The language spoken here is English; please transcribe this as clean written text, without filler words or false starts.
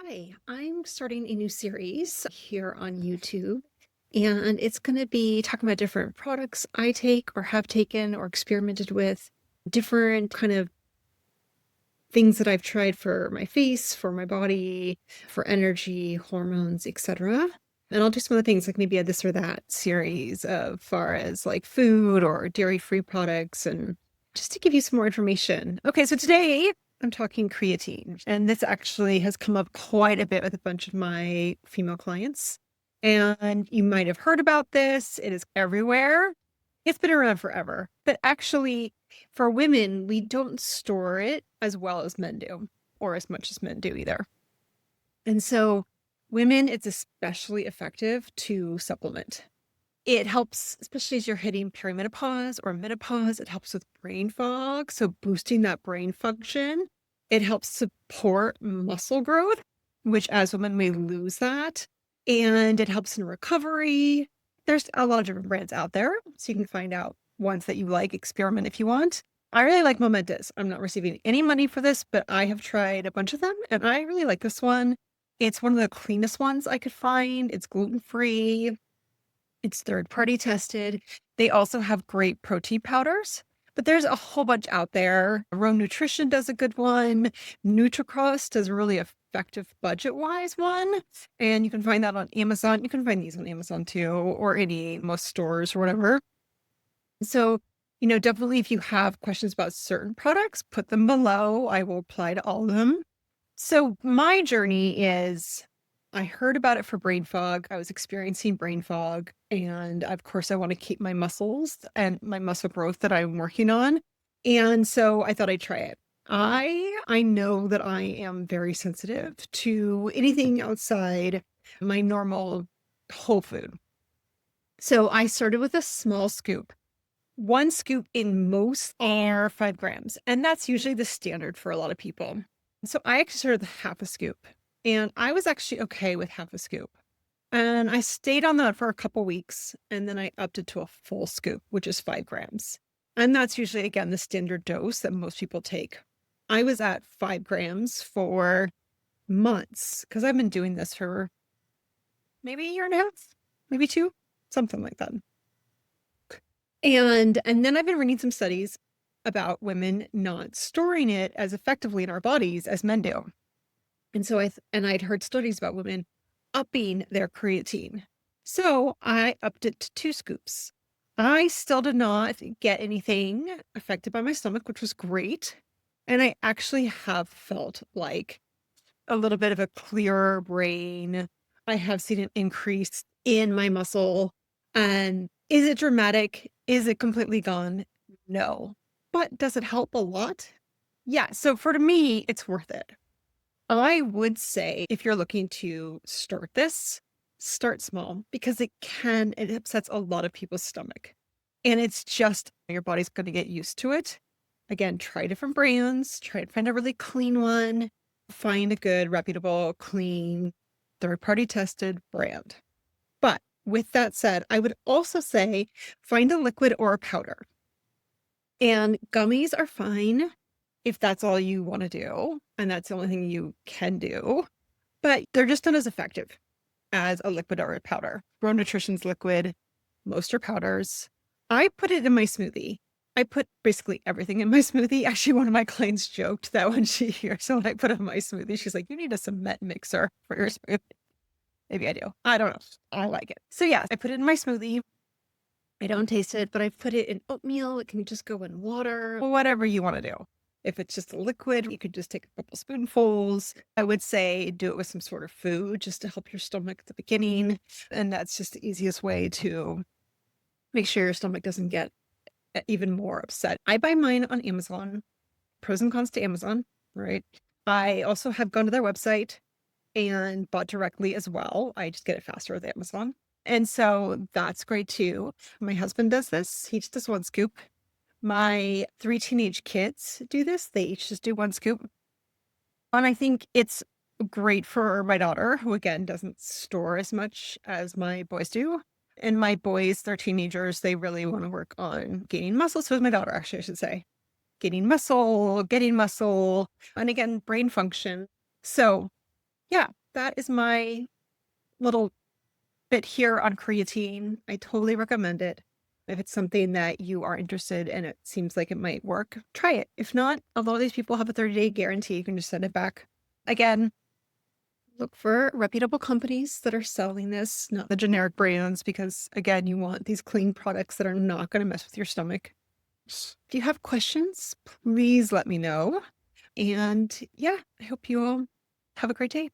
Hi, I'm starting a new series here on YouTube, and it's going to be talking about different products I take or have taken or experimented with, different kind of things that I've tried for my face, for my body, for energy, hormones, etc. And I'll do some of the things like maybe a this or that series of far as like food or dairy-free products and just to give you some more information. Okay, so today I'm talking creatine, and this actually has come up quite a bit with a bunch of my female clients. And you might have heard about this. It is everywhere. It's been around forever, but actually for women, we don't store it as well as men do, or as much as men do either. And so women, it's especially effective to supplement. It helps, especially as you're hitting perimenopause or menopause, it helps with brain fog. So boosting that brain function. It helps support muscle growth, which as women, we lose that. And it helps in recovery. There's a lot of different brands out there, so you can find out ones that you like, experiment if you want. I really like Momentous. I'm not receiving any money for this, but I have tried a bunch of them and I really like this one. It's one of the cleanest ones I could find. It's gluten-free. It's third-party tested. They also have great protein powders, but there's a whole bunch out there. Roan Nutrition does a good one. NutriCross does a really effective budget-wise one, and you can find that on Amazon. You can find these on Amazon too, or most stores or whatever. So, definitely if you have questions about certain products, put them below. I will reply to all of them. So my journey is I heard about it for brain fog. I was experiencing brain fog. And of course, I want to keep my muscles and my muscle growth that I'm working on. And so I thought I'd try it. I know that I am very sensitive to anything outside my normal whole food. So I started with a small scoop. One scoop in most are 5 grams, and that's usually the standard for a lot of people. So I actually started with half a scoop, and I was actually okay with half a scoop. And I stayed on that for a couple weeks, and then I upped it to a full scoop, which is 5 grams. And that's usually, again, the standard dose that most people take. I was at 5 grams for months because I've been doing this for maybe a year and a half, maybe two, something like that. And then I've been reading some studies about women not storing it as effectively in our bodies as men do. And so I'd heard studies about women upping their creatine. So I upped it to 2 scoops. I still did not get anything affected by my stomach, which was great. And I actually have felt like a little bit of a clearer brain. I have seen an increase in my muscle. And is it dramatic? Is it completely gone? No. But does it help a lot? Yeah. So for me, it's worth it. I would say if you're looking to start this, start small because it upsets a lot of people's stomach. And it's just your body's going to get used to it. Again, try different brands, try to find a really clean one, find a good, reputable, clean, third-party tested brand. But with that said, I would also say find a liquid or a powder. And gummies are fine if that's all you want to do, and that's the only thing you can do, but they're just not as effective as a liquid or a powder. Roan Nutrition's liquid, most are powders. I put it in my smoothie. I put basically everything in my smoothie. Actually, one of my clients joked that when she hears when I put it in my smoothie, she's like, you need a cement mixer for your smoothie. Maybe I do. I don't know. I like it. So yeah, I put it in my smoothie. I don't taste it, but I put it in oatmeal. It can just go in water, whatever you want to do. If it's just a liquid, you could just take a couple spoonfuls. I would say do it with some sort of food just to help your stomach at the beginning. And that's just the easiest way to make sure your stomach doesn't get even more upset. I buy mine on Amazon. Pros and cons to Amazon, right? I also have gone to their website and bought directly as well. I just get it faster with Amazon. And so that's great too. My husband does this. He just does 1 scoop. My 3 teenage kids do this. They each just do 1 scoop. And I think it's great for my daughter, who again doesn't store as much as my boys do. And my boys, they're teenagers. They really want to work on gaining muscle. So is my daughter, actually, I should say. Gaining muscle, getting muscle, and again, brain function. So Yeah, that is my little bit here on creatine. I totally recommend it. If it's something that you are interested in, it seems like it might work, try it. If not, a lot of these people have a 30-day guarantee. You can just send it back. Again, look for reputable companies that are selling this, not the generic brands, because again, you want these clean products that are not going to mess with your stomach. If you have questions, please let me know. And yeah, I hope you all have a great day.